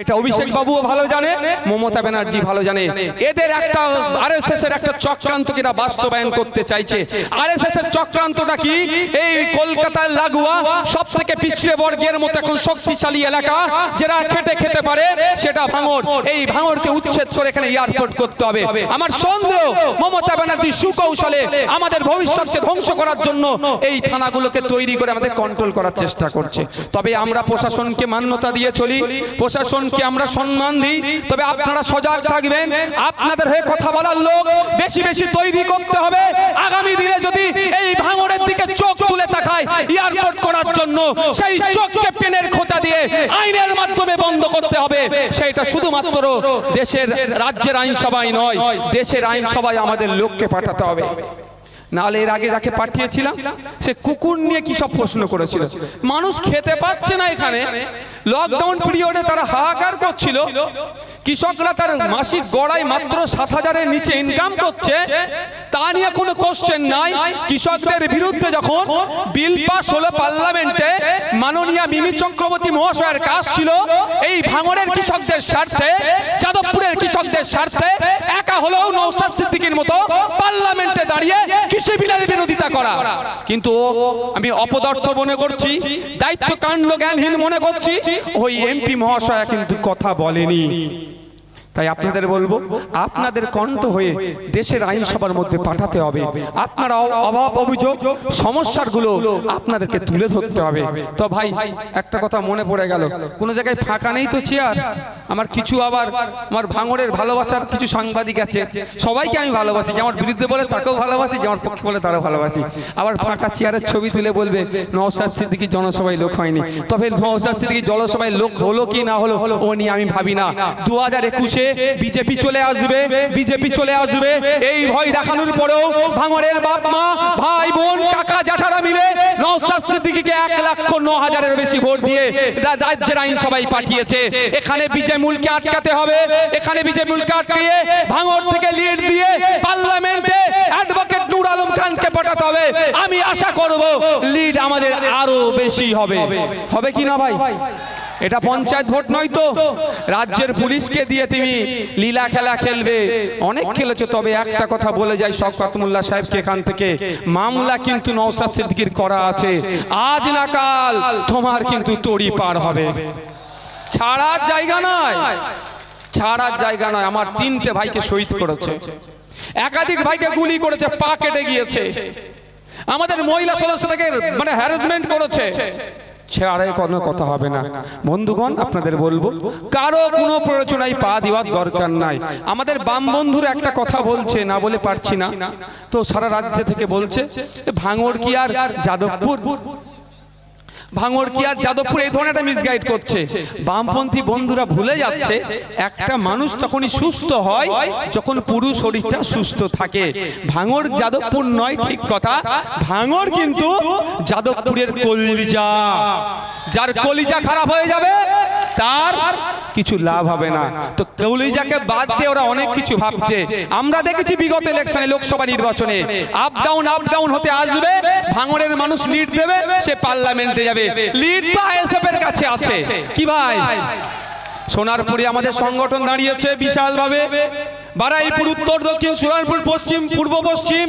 এটা অভিষেক বাবুও ভালো জানে, মমতা ব্যানার্জি ভালো জানে। এদের একটা আরএসএস এর একটা চক্রান্তকে এরা বাস্তবায়ন করতে চাইছে। আরএসএস এর চক্রান্তটা কি? এই কলকাতার লাগোয়া সবথেকে পিছড়ে বর্গের মতো এখন শক্তিশালী এলাকা যারা খেটে খেতে পারে সেটা ভাঙড়। এই ভাঙড়কে উচ্ছেদ করে এখানে এয়ারপোর্ট করতে হবে। আমার সন্দেহ মমতা ব্যানার্জি সুকৌশলে আমাদের ভবিষ্যৎকে ধ্বংস করার জন্য এই থানাগুলোকে তৈরি করে আমাদের কন্ট্রোল করার চেষ্টা করছে। তবে আমরা প্রশাসনকে মান্যতা দিয়ে চলি, প্রশাসনকে আমরা সম্মান দিই। তবে আপনারা সজাগ থাকবেন, আপনাদের হয়ে কথা বলার লোক বেশি বেশি তৈরি করতে হবে। আগামী দিনে যদি এই ভাঙড়ের দিকে চোখ তুলে তাকায় এয়ারপোর্ট করার জন্য, সেই চোখকে পেনের খোঁচা দিয়ে আইনের মাধ্যমে বন্ধ করতে হবে। সেটা শুধুমাত্র দেশের রাজ্যের আইনসভায় নয়, দেশের আইনসভায় আমাদের লোককে পাঠাতে হবে। নাহলে এর আগে যাকে পাঠিয়েছিলাম সে কুকুর নিয়ে কি সব প্রশ্ন করেছিল। মানুষ খেতে পাচ্ছে না। এখানে লকডাউন পিরিয়ডে তারা হাহাকার করছিল। কৃষকরা তার মাসিক গড়াই মাত্র ৭,০০০-এর নিচে ইনকাম করছে, তা নিয়ে কোনো কোশ্চেন নাই। কৃষকদের বিরুদ্ধে যখন বিল পাস হলো পার্লামেন্টে, মাননীয় মিমি চক্রবর্তী মহাশয়ের কাজ ছিল এই ভাঙড়ের কৃষকদের স্বার্থে, যাদবপুরের কৃষকদের স্বার্থে একা হলেও নওশাদ সিদ্দিকীর মতো পার্লামেন্টে দাঁড়িয়ে কৃষি বিলের বিরোধিতা করা। কিন্তু আমি অপদার্থ মনে করছি, দায়িত্ব কাণ্ড জ্ঞানহীন মনে করছি, ওই এমপি মহাশয় কিন্তু কথা বলেনি। তাই আপনাদের বলবো, আপনাদের কণ্ঠ হয়ে দেশের আইনসভার মধ্যে পাঠাতে হবে। আপনারা অভাব অভিযোগ সমস্যাগুলো আপনাদেরকে তুলে ধরতে হবে। তো ভাই একটা কথা মনে পড়ে গেল, কোনো জায়গায় ফাঁকা নেই তো চেয়ার। আমার কিছু আবার আমার ভাঙড়ের ভালোবাসার কিছু সাংবাদিক আছে, সবাইকে আমি ভালোবাসি। যে আমার বিরুদ্ধে বলে তাকেও ভালোবাসি, যে আমার পক্ষে বলে তারও ভালোবাসি। আবার ফাঁকা চেয়ারের ছবি তুলে বলবে নওশাদ সিদ্দিকী জনসভায় লোক হয়নি। তবে নওশাদ সিদ্দিকী জনসভায় লোক হলো কি না হলো ও নিয়ে আমি ভাবি না। 2021 বিজেপি চলে আসবে, বিজেপি চলে আসবে, এই ভয় দেখানোর পরেও ভাঙড়ের বাপ মা ভাই বোন কাকা জ্যাঠারা মিলে নওশাদ সিদ্দিকীকে 1,09,000-এর বেশি ভোট দিয়ে রাজ্যের আইনসভায় পাঠিয়েছে। এখানে বিজেমুলকে আটকাতে হবে, এখানে বিজেমুলকে আটকিয়ে ভাঙড় থেকে লিড দিয়ে পার্লামেন্টে অ্যাডভোকেট নূর আলম খানকে পাঠাতে হবে। আমি আশা করব লিড আমাদের আরো বেশি হবে। হবে কি না ভাই? এটা পঞ্চায়েত ভোট নয় তো, রাজ্যের পুলিশকে দিয়ে তুমি লীলা খেলা খেলবে। অনেক খেলেছো। তবে একটা কথা বলে যাই শওকত মোল্লা সাহেবকে, এখান থেকে মামলা কিন্তু নওশাদ সিদ্দিকীর করা আছে। আজ না কাল তোমার কিন্তু তড়ি পার হবে, ছাড়ার জায়গা নয়, ছাড়ার জায়গা নয়। আমার 3টে ভাইকে শহীদ করেছে, একাধিক ভাইকে গুলি করেছে, পা কেটে গিয়েছে। আমাদের মহিলা সদস্যদেরকে মানে হ্যারাসমেন্ট করেছে। ছেড়ে কোনো কথা হবে না। বন্ধুগণ আপনাদের বলবো, কারো কোনো প্ররোচনায় পা দেওয়ার দরকার নাই। আমাদের বাম বন্ধুরা একটা কথা বলছে, না বলে পারছি না তো, সারা রাজ্য থেকে বলছে ভাঙড় কি আর যাদবপুর, ভাঙড় কি আর যাদবপুর, এই ধরনের একটা মিসগাইড করছে। বামপন্থী বন্ধুরা ভুলে যাচ্ছে একটা মানুষ তখনই সুস্থ হয় যখন পুরো শরীরটা সুস্থ থাকে। ভাঙড় যাদবপুর নয়, ঠিক কথা। ভাঙড় কিন্তু যাদবপুরের কলিজা। যার কলিজা খারাপ হয়ে যাবে তার কিছু লাভ হবে না। তো কলিজাকে বাদ দিয়ে ওরা অনেক কিছু ভাবছে। আমরা দেখেছি বিগত ইলেকশনে, লোকসভা নির্বাচনে আপ ডাউন হতে আসবে, ভাঙড়ের মানুষ লিড দেবে, সে পার্লামেন্টে যাবে। লিড তো আইএসএফ এর কাছে আছে কি ভাই? সোনারপুরে আমাদের সংগঠন দাঁড়িয়েছে বিশাল ভাবে, বারাইপুর উত্তর দক্ষিণ, সোনারপুর পশ্চিম পূর্ব পশ্চিম,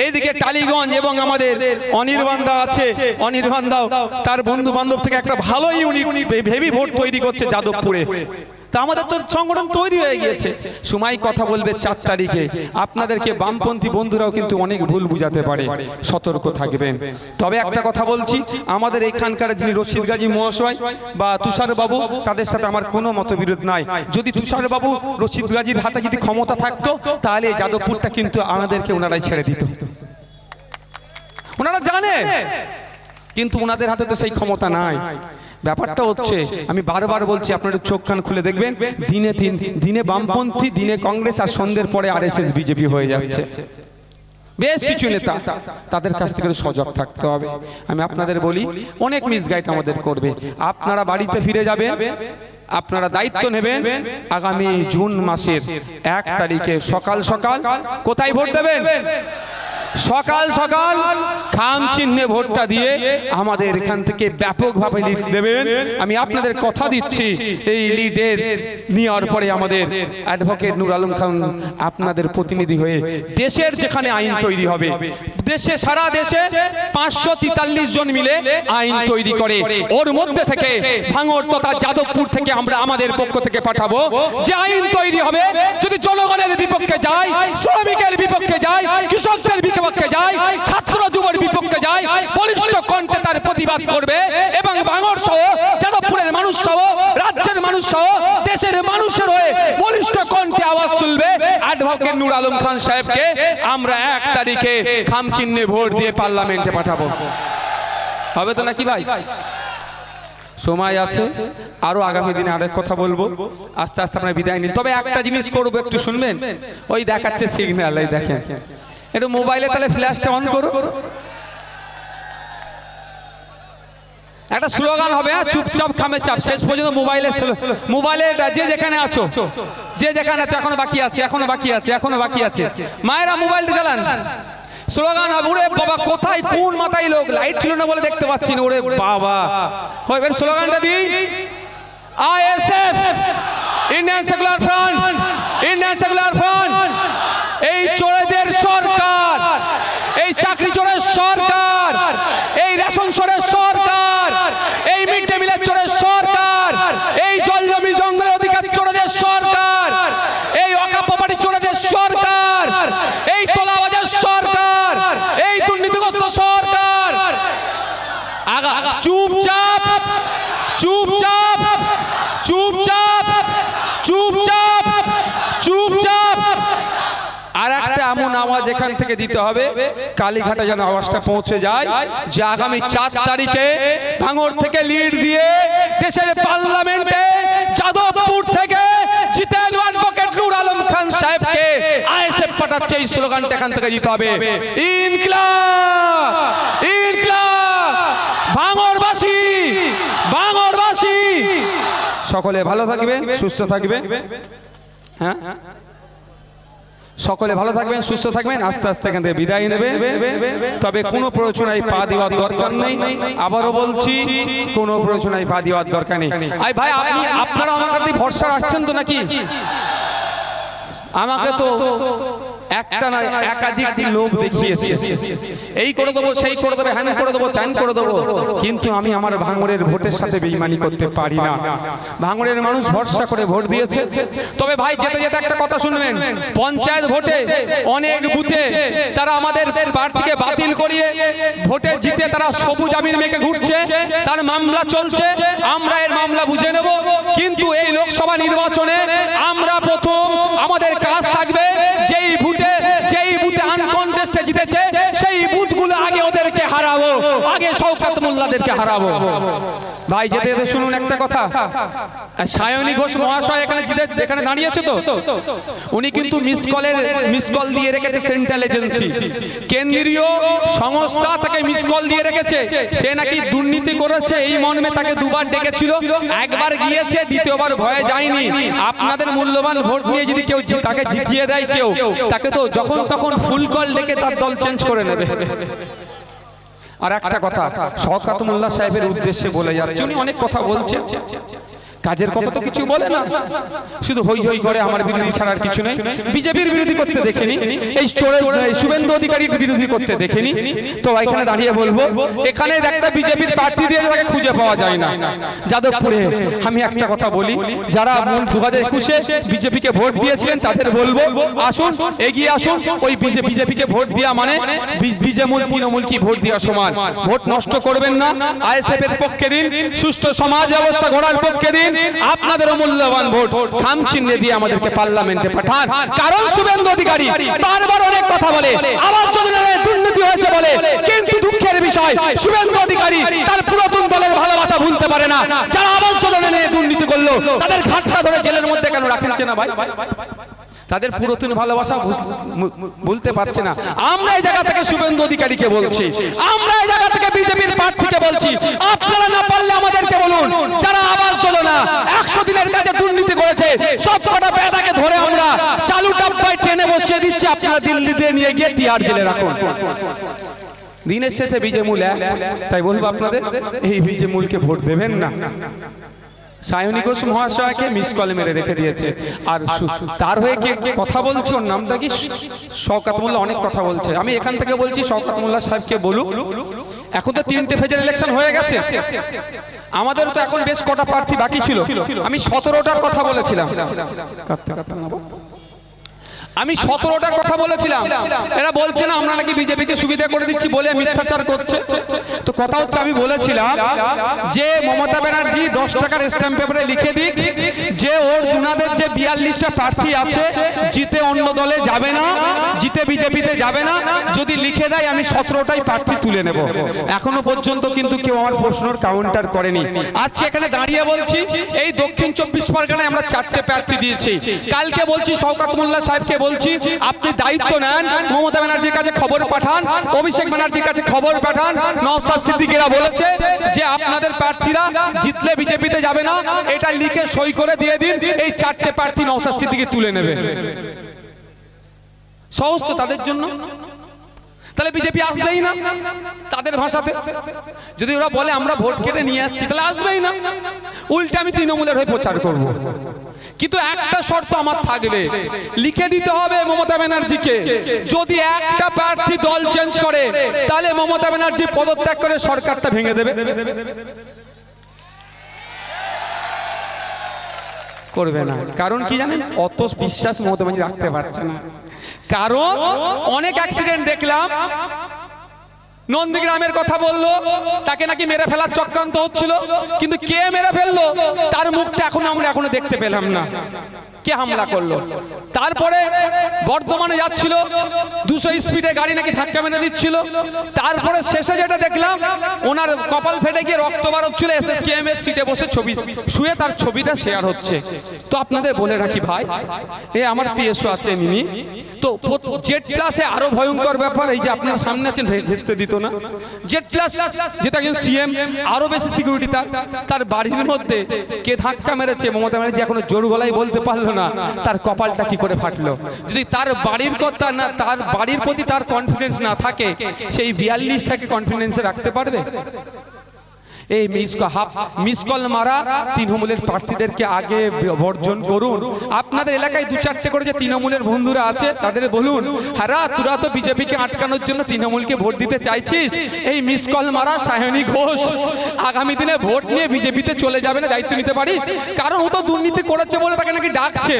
এইদিকে টালিগঞ্জ এবং আমাদের অনির্বান্ধা আছে। অনির্বান্ধাও তার বন্ধু বান্ধব থেকে একটা ভালো ইউনিট হেভি ভোট তৈরি করছে যাদবপুরে। তা আমাদের তো সংগঠন তৈরি হয়ে গিয়েছে। সময় কথা বলবে 4 তারিখে। আপনাদেরকে বামপন্থী বন্ধুরাও কিন্তু অনেক ভুল বুঝাতে পারে, সতর্ক থাকবেন। তবে একটা কথা বলছি, আমাদের এখানকার যিনি রশিদ গাজী মহাশয় বা তুষার বাবু, তাদের সাথে আমার কোনো মতবিরোধ নাই। যদি তুষার বাবু রশিদ গাজীর হাতে যদি ক্ষমতা থাকতো, তাহলে এই যাদবপুরটা কিন্তু আমাদেরকে ওনারাই ছেড়ে দিত। ওনারা জানে, কিন্তু ওনাদের হাতে তো সেই ক্ষমতা নাই। ব্যাপারটা হচ্ছে, আমি বারবার বলছি, আপনারা চোখ কান খুলে দেখবেন, দিনে বামপন্থী, দিনে কংগ্রেস, আর সন্ধ্যের পরে আরএসএস বিজেপি হয়ে যাচ্ছে। বেশ কিছু নেতা, তাদের কাছ থেকে সজাগ থাকতে হবে। আমি আপনাদের বলি, অনেক মিসগাইড আমাদের করবে। আপনারা বাড়িতে ফিরে যাবেন, আপনারা দায়িত্ব নেবেন। আগামী জুন মাসের 1 তারিখে সকাল সকাল কোথায় ভোট দেবেন? সকাল সকাল খাম চিহ্নে ভোটটা দিয়ে আমাদের এখান থেকে ব্যাপকভাবে লিড দেবেন। আমি আপনাদের কথা দিচ্ছি, এই লিডের নেওয়ার পরে আমাদের অ্যাডভোকেট নূর আলম খান আপনাদের প্রতিনিধি হয়ে দেশের যেখানে আইন তৈরি হবে, দেশে সারা দেশে 543 জন মিলে আইন তৈরি করে, ওর মধ্যে থেকে ভাঙড় তথা যাদবপুর থেকে আমরা আমাদের পক্ষ থেকে পাঠাবো। যে আইন তৈরি হবে যদি জনগণের বিপক্ষে যায়, শ্রমিকের বিপক্ষে যায়, কৃষকদের বিপক্ষে যায়, ছাত্র যুবর বিপক্ষে যায়, বলিষ্ঠ কণ্ঠে তার প্রতিবাদ করবে এবং ভাঙড় সহ যাদবপুরের মানুষ সহ রাজ্যের মানুষ সহ দেশের মানুষের হয়ে বলিষ্ঠ কণ্ঠে আওয়াজ তুলবে। অ্যাডভোকেট নূর আলম খান সাহেবকে আমরা 1 তারিখে খাম চিহ্নে ভোট দিয়ে পার্লামেন্টে পাঠাবো। হবে তো নাকি ভাই? সময় আছে, আরো আগামী দিনে আরেক কথা বলবো, আস্তে আস্তে আমরা বিদায় নিন। তবে একটা জিনিস করবো, একটু শুনবেন, ওই দেখাচ্ছে সিগন্যাল, এই দেখেন, একটু মোবাইলে তাহলে ফ্ল্যাশটা অন করো। একটা স্লোগান হবে, চুপচাপ খামে চাপ, শেষ পর্যন্ত মোবাইলে যে যেখানে আছো, যে যেখানে আছো, এখনো বাকি আছে, এখনো বাকি আছে, এখনো বাকি আছে, মায়েরা মোবাইলটা চালান। স্লোগান হবে, ওরে বাবা কোথায় কোন মাথায় লোক, লাইট ছিল না বলে দেখতে পাচ্ছি না, ওরে বাবা। এবার স্লোগানটা দিই, ISF, Indian secular front, Indian secular front. এই চোরেদের সরকার, এই চাকরি চোরের সরকার, এই রেশন চোরের সরকার, এই মিড ডে মিলের চোরের সরকার, এই জল জমি জঙ্গলের অধিকার চোরেদের সরকার, এই ওয়াকফ প্রপার্টি চোরেদের সরকার, এই তোলাবাজের সরকার, এই দুর্নীতিগ্রস্ত সরকার। চুপচাপ চুপচাপ চুপচাপ চুপচাপ চুপচাপ। আর একটা এমন আওয়াজ এখান থেকে দিতে হবে, কালীঘাটে যেন আওয়াজটা পৌঁছে যায়, যে আগামী 4 তারিখে ভাঙড় থেকে লিড দিয়ে দেশের পার্লামেন্টে যাদবপুর থেকে জিতেন অ্যাডভোকেট নূর আলম খান সাহেবকে আইএসএফ পাঠাচ্ছে, এই স্লোগানটা এখান থেকে দিতে হবে, ইনকিলাব ইনকিলাব। ভাঙড়বাসী ভাঙড়বাসী সকলে ভালো থাকবেন, সুস্থ থাকবেন। হ্যাঁ, সকলে ভালো থাকবেন, সুস্থ থাকবেন, আস্তে আস্তে এখান থেকে বিদায় নেবেন। তবে কোনো প্ররোচনায় পা দেওয়ার দরকার নেই, আবারও বলছি, কোনো প্ররোচনায় পা দেওয়ার দরকার নেই। আই ভাই, আপনারা আমার কাছে ভরসা রাখছেন তো নাকি? আমাকে তো একটা না একাধিক লোভ দেখিয়েছে, এই করে দেবো, সেই করে দেবো, হ্যান করে দেবো, ত্যান করে দেবো, কিন্তু আমি আমার ভাঙড়ের ভোটের সাথে বেইমানি করতে পারি না। ভাঙড়ের মানুষ ভরসা করে ভোট দিয়েছে। তবে ভাই, যেটা যেটা একটা কথা শুনবেন, পঞ্চায়েত ভোটে অনেক বুথে তারা আমাদের প্রার্থীকে বাতিল করিয়ে ভোটে জিতে তারা সবুজ আমির মেখে ঘুরছে, তার মামলা চলছে, আমরা এর মামলা বুঝে নেব। কিন্তু এই লোকসভা নির্বাচনে আমরা প্রথম আমাদের কাজ থাকবে, যেই বুথে আনকনটেস্টে জিতেছে সেই বুথগুলো আগে ওদেরকে হারাবো, আগে শওকত মোল্লাদেরকে হারাবো। ভাই, যেতে যেতে শুনুন একটা কথা, সায়নী ঘোষ মহাশয় এখানে দাঁড়িয়েছে তো, উনি কিন্তু মিস কল দিয়ে রেখেছে সেন্ট্রাল এজেন্সি, কেন্দ্রীয় সংস্থা তাকে মিস কল দিয়ে রেখেছে। সে নাকি দুর্নীতি করেছে, এই মর্মে তাকে 2বার ডেকেছিল, একবার গিয়েছে, দ্বিতীয়বার ভয়ে যায়নি। আপনাদের মূল্যবান ভোট নিয়ে যদি কেউ তাকে জিতিয়ে দেয়, কেউ তাকে তো যখন তখন ফুল কল ডেকে তার দল চেঞ্জ করে নেবে। আর একটা কথা শওকত মোল্লা সাহেবের উদ্দেশ্যে বলে যাচ্ছে, উনি অনেক কথা বলছেন, কাজের কথা তো কিছু বলে না, শুধু হই হই করে আমার বিরোধী ছাড়ার কিছু নেই। বিজেপির বিরোধী করতে দেখেনি, এই শুভেন্দু অধিকারীর বিরোধী করতে দেখেনি। তো এখানে দাঁড়িয়ে বলবো, এখানে একটা বিজেপির প্রার্থী দিয়ে তাকে খুঁজে পাওয়া যায় না যাদবপুরে। আমি একটা কথা বলি, যারা 2021-এ বিজেপিকে ভোট দিয়েছিলেন তাদের বলবো, আসুন এগিয়ে আসুন, ওই বিজেপিকে ভোট দেওয়া মানে বিজেমূল তৃণমূল কি ভোট দেওয়া সমান। ভোট নষ্ট করবেন না, আইএসএফ এর পক্ষে দিন, সুষ্ঠু সমাজ ব্যবস্থা গড়ার পক্ষে দিন, আপনাদের মূল্যবান ভোট খাম চিহ্নে দিয়ে আমাদেরকে পার্লামেন্টে পাঠান। কারণ শুভেন্দু অধিকারী বারবার অনেক কথা বলে, আবার দুর্নীতি হয়েছে বলে, কিন্তু দুঃখের বিষয় শুভেন্দু অধিকারী তার পুরাতন দলের ভালোবাসা ভুলতে পারে না। যারা আবাস যোজনা নিয়ে দুর্নীতি করলো তাদের ঘাটটা ধরে জেলের মধ্যে কেন রাখেন না ভাই? তাদের পুরাতন ভালোবাসা ভুলতে পারছে না। আমরা এই জায়গা থেকে শুভেন্দু অধিকারীকে বলছি, আমরা এই জায়গা থেকে বিজেপির প্রার্থীকে বলছি, আপনারা না পারলে আমাদেরকে বলুন। যারা আবাস যোজনা 100 দিনের কাজে দুর্নীতি করেছে, সব কটা বেদাকে ধরে আমরা চালু ডাব্বায় ট্রেনে বসিয়ে দিচ্ছি, আপনারা দিল্লিতে নিয়ে গিয়ে তিহার জেলে রাখুন। দিনের শেষে বিজেমূল এক, তাই বলবো আপনাদের এই বিজেমূলকে ভোট দেবেন না। সায়নী ঘোষ মহাশয়কে মিস কল মেরে রেখে দিয়েছে, আর তার হয়ে কে কথা বলছে, ওর নামটা কি, শওকত মোল্লা অনেক কথা বলছে। আমি এখান থেকে বলছি শওকত মোল্লা সাহেবকে বলুক, এখন তো 3টে ফেজের ইলেকশন হয়ে গেছে, আমাদের তো এখন বেশ কটা প্রার্থী বাকি ছিল। আমি 17টার কথা বলেছিলাম, আমি 17টার কথা বলেছিলাম। এরা বলছে না আমরা নাকি বিজেপিকে সুবিধা করে দিচ্ছি বলে মিথ্যাচার করছে। তো কথা হচ্ছে, আমি বলেছিলাম যে মমতা ব্যানার্জি 10 টাকার স্ট্যাম্প পেপারে লিখে দিক যে ওর দুনাদের যে 42টা প্রার্থী আছে জিতে অন্য দলে যাবে না, জিতে বিজেপিতে যাবে না। যদি লিখে দেয় আমি 17টাই প্রার্থী তুলে নেব। এখনো পর্যন্ত কিন্তু কেউ আমার প্রশ্নের কাউন্টার করেনি। আজকে এখানে দাঁড়িয়ে বলছি এই দক্ষিণ 24 পরগনায় আমরা 4টে প্রার্থী দিয়েছি। কালকে বলছি শওকত মোল্লা সাহেবকে বলছি আপনি দায়িত্ব নেন, মমতা ব্যানার্জির কাছে খবর পাঠান, অভিষেক ব্যানার্জির কাছে খবর পাঠান। নওশাদ সিদ্দিকীরা বলেছে যে আপনাদের প্রার্থীরা জিতলে বিজেপিতে যাবে না, এটা লিখে সই করে দিয়ে দিন, এই 4টে প্রার্থী নওশাদ সিদ্দিকী তুলে নেবে। সহজ তো তাদের জন্য, তাহলে বিজেপি আসবেই না তাদের ভাষাতে। যদি ওরা বলে আমরা ভোট কেটে নিয়ে আসছি তাহলে আসবেই না, উল্টে আমি তৃণমূলের হয়ে প্রচার করব। কিন্তু একটা শর্ত আমার থাকবে, লিখে দিতে হবে মমতা ব্যানার্জিকে যদি একটা প্রার্থী দল চেঞ্জ করে তাহলে মমতা ব্যানার্জি পদত্যাগ করে সরকারটা ভেঙে দেবে। করবে না, কারণ কি জানেন, অত বিশ্বাস মমতা ব্যানার্জি রাখতে পারছে না। কারণ অনেক অ্যাক্সিডেন্ট দেখলাম, নন্দীগ্রামের কথা বললো, তাকে নাকি মেরে ফেলার চক্রান্ত হচ্ছিল, কিন্তু কে মেরে ফেললো তার মুখটা আমরা এখনো দেখতে পেলাম না, কে হামলা করলো। তারপরে বর্ধমানে যাচ্ছিল 200 স্পিডে গাড়ি নাকি ধাক্কা মেরে দিচ্ছিল। তারপরে শেষে যেটা দেখলাম ওনার কপাল ফেটে গিয়ে রক্ত বার হচ্ছিল, এসএসকেএম এর সিটে বসে ছবি শুয়ে তার ছবিটা শেয়ার হচ্ছে। তো আপনাদের বলে রাখি ভাই, এ আমার পিএসও আছে মিনি, তো জেড প্লাসে আরো ভয়ঙ্কর ব্যাপার, এই যে আপনার সামনে আছেন ভেস্তে দিত না, জেড প্লাস যেটা কিন্তু সিএম আরো বেশি সিকিউরিটি, তার বাড়ির মধ্যে কে ধাক্কা মেরেছে মমতা ব্যানার্জি এখনো জোর গলায় বলতে পারলো না তার কপালটা কি করে ফাটলো। যদি তার বাড়ির কথা না, তার বাড়ির প্রতি তার কনফিডেন্স না থাকে, সেই 42টাকে কনফিডেন্সে রাখতে পারবে? এই মিস কল মারা তৃণমূলের প্রার্থীদেরকে আগে বর্জন করুন। আপনাদের এলাকায় 2-4টে করে যে তৃণমূলের বন্ধুরা আছে তাদের বলুন, হারা তোরা তো বিজেপিকে আটকানোর জন্য তৃণমূলকে ভোট দিতে চাইছিস, এই মিস কল মারা সায়নী ঘোষ আগামী দিনে ভোট নিয়ে বিজেপিতে চলে যাবে না, দায়িত্ব নিতে পারিস? কারণ ও তো দুর্নীতি করেছে বলে তাকে নাকি ডাকছে,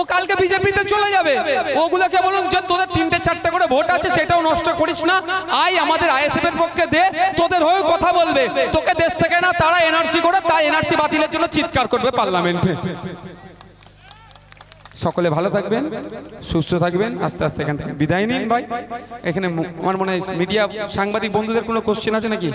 ও কালকে বিজেপিতে চলে যাবে। ওগুলোকে বলুন যে তোদের 3-4টে করে ভোট আছে সেটাও নষ্ট করিস না, আই আমাদের আইএসএফ এর পক্ষে দে, তোদের হয়ে কথা বলবে। তোকে দেশ থেকে না তারা এনআরসি করে, তাই এনআরসি বাতিলের জন্য চিৎকার করবে পার্লামেন্টে। সকলে ভালো থাকবেন, সুস্থ থাকবেন, আস্তে আস্তে এখান থেকে বিদায় নিন ভাই। এখানে আমার মনে হয় মিডিয়া সাংবাদিক বন্ধুদের কোনো কোশ্চেন আছে নাকি?